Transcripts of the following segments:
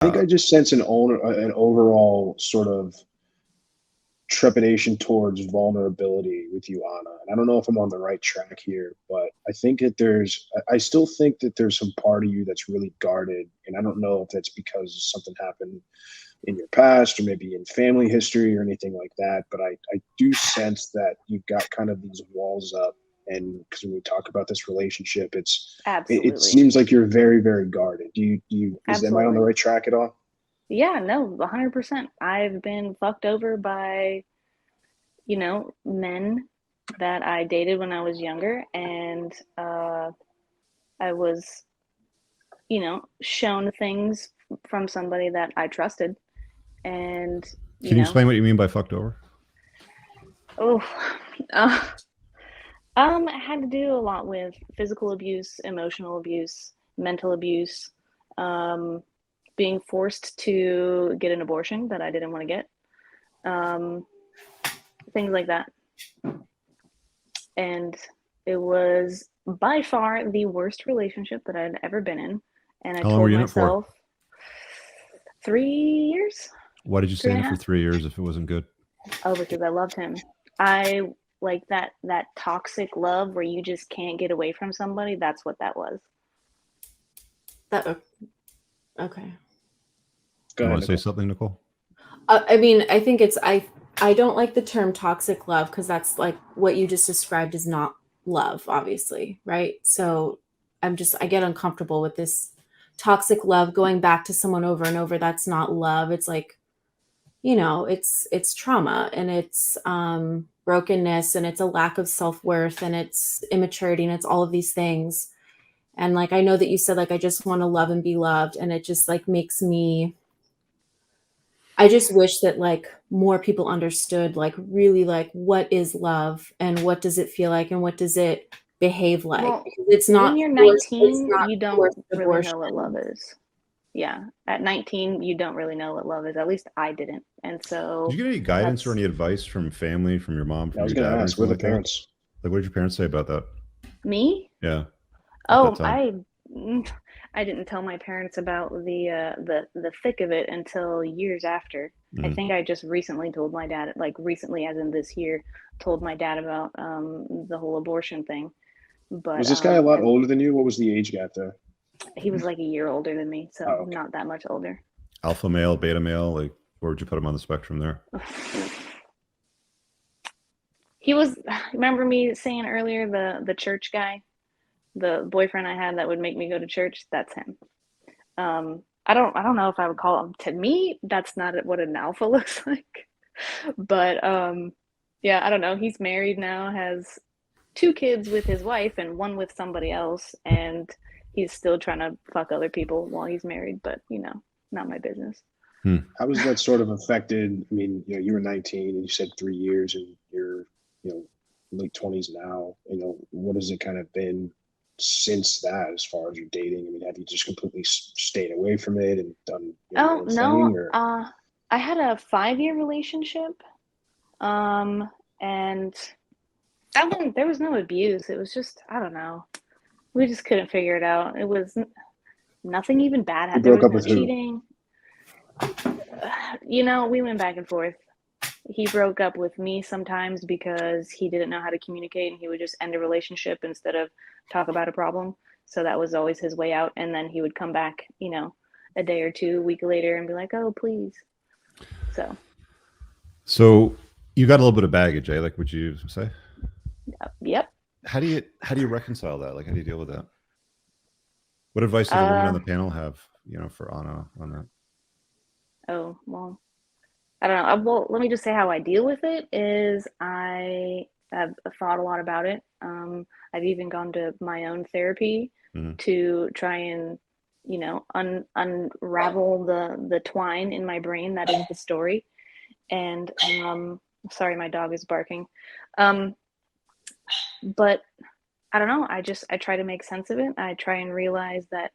think I just sense an overall sort of trepidation towards vulnerability with you, Anna. And I don't know if I'm on the right track here, but I think that I still think that there's some part of you that's really guarded. And I don't know if that's because something happened in your past or maybe in family history or anything like that. But I do sense that you've got kind of these walls up. And because when we talk about this relationship, it Absolutely. seems like you're very, very guarded. Am I on the Absolutely. right track at all? Yeah, no, 100%. I've been fucked over by, men that I dated when I was younger, and I was, shown things from somebody that I trusted, and you Can you know, explain what you mean by fucked over? oh, uh, it had to do a lot with physical abuse, emotional abuse, mental abuse, um, being forced to get an abortion that I didn't want to get, um, things like that. And it was by far the worst relationship that I'd ever been in. And I How long were told you in it for? myself 3 years, Why did you three stay in and a it for half. 3 years if it wasn't good? Oh, because I loved him. I like that toxic love where you just can't get away from somebody. That's what that was. That okay. Go You ahead, want to say Nicole. something, Nicole? I mean, I think I don't like the term toxic love because that's like what you just described is not love, obviously, right? So I get uncomfortable with this toxic love going back to someone over and over. That's not love. It's like, it's trauma and it's brokenness and it's a lack of self-worth and it's immaturity and it's all of these things. And like I know that you said like I just want to love and be loved, and it just like makes me I just wish that like more people understood like really like what is love and what does it feel like and what does it behave like, Well, because it's when not you're forced, it's 19, not you don't forced really know what love abortion. is. Yeah. At 19, you don't really know what love is. At least I didn't. And Did so you get any guidance or that's any advice from family, from your mom, I from was your going to dad, or ask, where anything the like that? parents? Like, what did your parents say about that? me. Yeah, at that Oh, time. I didn't tell my parents about the thick of it until years after. I Mm. think I just recently told my dad, like recently as in this year, told my dad about the whole abortion thing. But Was this guy a lot and older than you? What was the age gap there? he was like a year older than me, so Oh, okay. not that much older. Alpha male, beta male, like where would you put him on the spectrum there? He was, remember me saying earlier, the church guy, the boyfriend I had that would make me go to church, that's him. I don't know if I would call him, to me that's not what an alpha looks like. But yeah, I don't know. He's married now, has two kids with his wife and one with somebody else, and he's still trying to fuck other people while he's married, but not my business. Hmm. How was that sort of affected? I mean, you were 19 and you said 3 years and you're, late 20s now. What has it kind of been since that as far as your dating? I mean, have you just completely stayed away from it and done your Oh own thing no, or? I had a 5 year relationship, and that one there was no abuse. It was just, I don't know, we just couldn't figure it out. It was nothing even You bad. There broke was up no with who? cheating. We went back and forth. He broke up with me sometimes because he didn't know how to communicate and he would just end a relationship instead of talk about a problem. So that was always his way out. And then he would come back, a day or two, a week later and be like, oh, please. So, So you got a little bit of baggage, eh? Like, would you say? yep. How do you reconcile that? Like, how do you deal with that? What advice do the women on Uh, the panel have, for Anna on that? oh, well, I don't know. Well, let me just say how I deal with it is I have thought a lot about it. I've even gone to my own therapy Mm-hmm. to try and, unravel the twine in my brain that is the story. And sorry, my dog is barking. Um, but I don't know. I try to make sense of it. I try and realize that,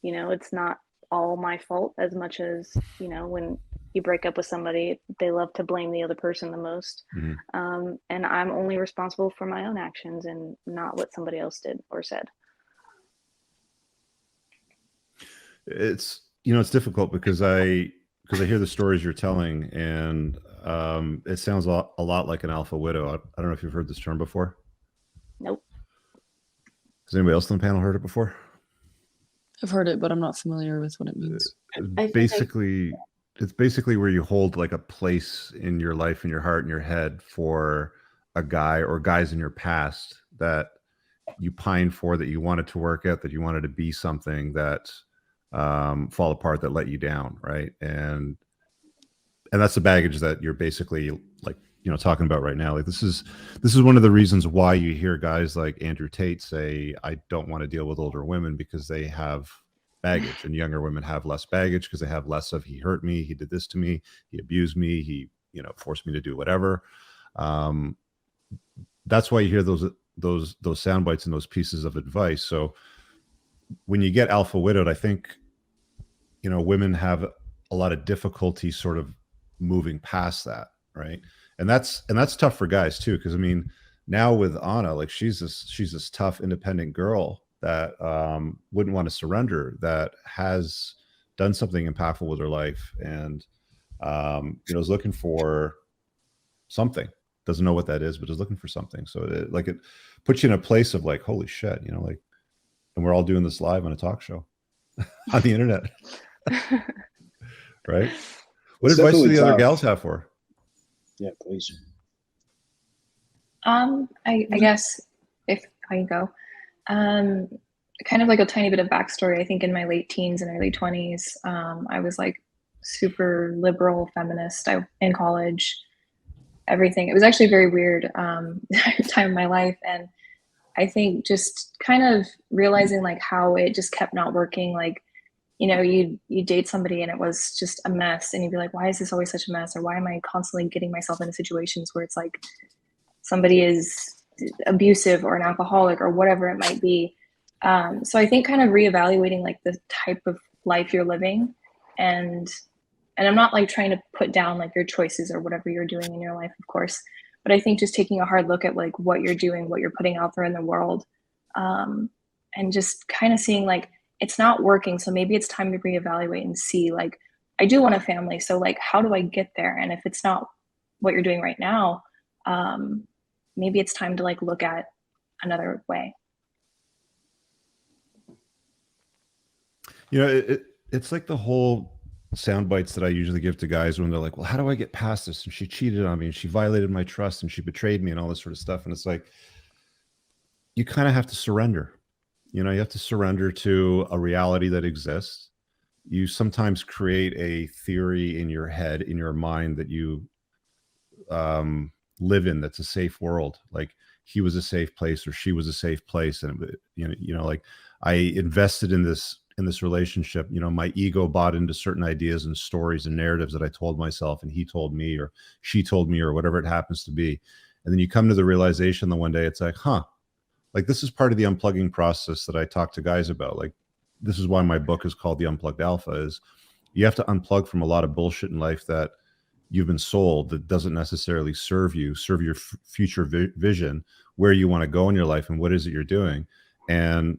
it's not all my fault as much as, when you break up with somebody, they love to blame the other person the most. Mm-hmm. And I'm only responsible for my own actions and not what somebody else did or said. It's it's difficult because I hear the stories you're telling, and it sounds a lot like an alpha widow. I don't know if you've heard this term before. Nope. Has anybody else on the panel heard it before? I've heard it, but I'm not familiar with what it means. It's basically where you hold like a place in your life, in your heart, in your head for a guy or guys in your past that you pine for, that you wanted to work at, that you wanted to be something that fall apart, that let you down, right? And that's the baggage that you're basically like, talking about right now. Like this is one of the reasons why you hear guys like Andrew Tate say, I don't want to deal with older women, because they have baggage, and younger women have less baggage because they have less of, he hurt me, he did this to me, he abused me, he forced me to do whatever. That's why you hear those sound bites and those pieces of advice. So when you get alpha widowed, I think women have a lot of difficulty sort of moving past that, right? And that's tough for guys too, because I mean, now with Anna, like she's this tough, independent girl that wouldn't want to surrender, that has done something impactful with her life, and is looking for something. Doesn't know what that is, but is looking for something. So it puts you in a place of like, holy shit, like, and we're all doing this live on a talk show on the internet. Right? What advice do the other gals have for? Yeah, please. I guess if I can go, kind of like a tiny bit of backstory. I think in my late teens and early 20s, I was like super liberal feminist. In college, everything. It was actually a very weird time in my life, and I think just kind of realizing like how it just kept not working. Like, you date somebody and it was just a mess, and you'd be like, why is this always such a mess? Or why am I constantly getting myself into situations where it's like somebody is abusive or an alcoholic or whatever it might be. So I think kind of reevaluating like the type of life you're living, and I'm not like trying to put down like your choices or whatever you're doing in your life, of course, but I think just taking a hard look at like what you're doing, what you're putting out there in the world, and just kind of seeing like, it's not working. So maybe it's time to reevaluate and see like, I do want a family. So like, how do I get there? And if it's not what you're doing right now, maybe it's time to like look at another way. It's like the whole sound bites that I usually give to guys when they're like, well, how do I get past this? And she cheated on me, and she violated my trust, and she betrayed me, and all this sort of stuff. And it's like, you kind of have to surrender. You have to surrender to a reality that exists. You sometimes create a theory in your head, in your mind, that you live in, that's a safe world. Like he was a safe place, or she was a safe place. And, like I invested in this relationship, my ego bought into certain ideas and stories and narratives that I told myself, and he told me, or she told me, or whatever it happens to be. And then you come to the realization that one day it's like, like this is part of the unplugging process that I talk to guys about. Like this is why my book is called The Unplugged Alpha, is you have to unplug from a lot of bullshit in life that you've been sold, that doesn't necessarily serve your future vision, where you want to go in your life and what is it you're doing. And,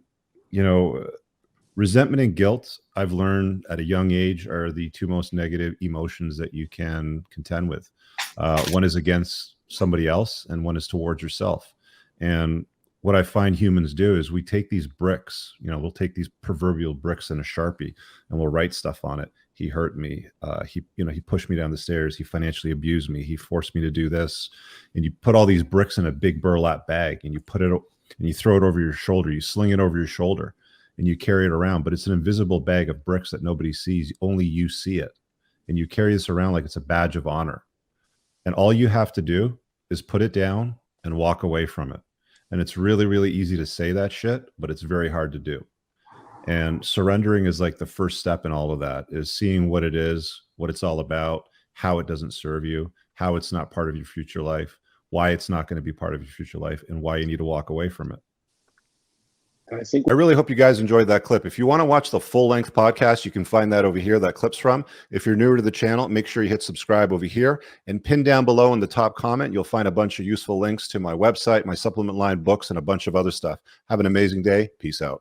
resentment and guilt, I've learned at a young age, are the two most negative emotions that you can contend with. One is against somebody else, and one is towards yourself. And what I find humans do is we take these bricks, we'll take these proverbial bricks and a Sharpie, and we'll write stuff on it. He hurt me. He pushed me down the stairs. He financially abused me. He forced me to do this. And you put all these bricks in a big burlap bag, and you put it, and you throw it over your shoulder. You sling it over your shoulder, and you carry it around. But it's an invisible bag of bricks that nobody sees. Only you see it. And you carry this around like it's a badge of honor. And all you have to do is put it down and walk away from it. And it's really, really easy to say that shit, but it's very hard to do. And surrendering is like the first step in all of that, is seeing what it is, what it's all about, how it doesn't serve you, how it's not part of your future life, why it's not going to be part of your future life, and why you need to walk away from it. I really hope you guys enjoyed that clip. If you want to watch the full-length podcast, you can find that over here, that clip's from. If you're newer to the channel, make sure you hit subscribe over here, and pin down below in the top comment, you'll find a bunch of useful links to my website, my supplement line, books, and a bunch of other stuff. Have an amazing day. Peace out.